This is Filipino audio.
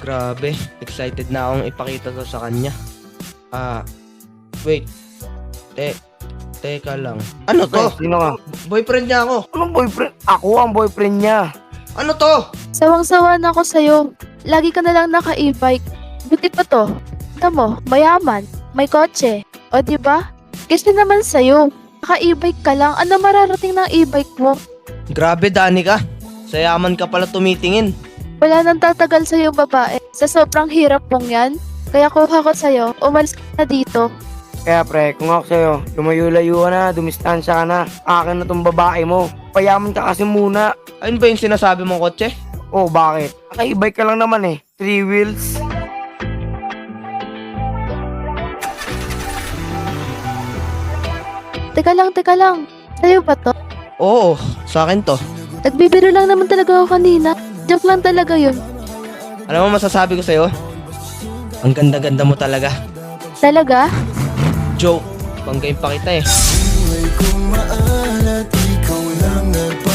Grabe, excited na akong ipakita to sa kanya. Wait. Teka lang. Ano to? Sino ka? Boyfriend niya ako. Anong boyfriend? Ako ang boyfriend niya. Ano to? Sawang-sawa na ako sa'yo. Lagi ka na lang naka-e-bike. Buti pa to. Tignan mo, mayaman, may kotse. O diba? Kasi naman sa'yo. Naka-e-bike ka lang. Ano mararating ng e-bike mo? Grabe, Danica. Sayaman ka pala tumitingin. Wala nang tatagal sa'yo babae. Sa sobrang hirap mong yan. Kaya kuha ko sa'yo. Umalis ka na dito. Kaya pre, kung ako sa'yo, lumayo-layo ka na, dumistansya ka na. Akin na tong babae mo. Payaman ka kasi muna. Ayun ba yung sinasabi mong kotse? Oh, bakit? Naka-e-bike ka lang naman eh. 3 wheels. Teka lang. Sa'yo ba to? Oo, sa akin to. Nagbibiro lang naman talaga ako kanina. Joke lang talaga yun. Alam mo masasabi ko sa'yo? Ang ganda-ganda mo talaga. Talaga? Joke, banggain pa kita eh. Buhay kong maalat, ikaw lang nagpapalala.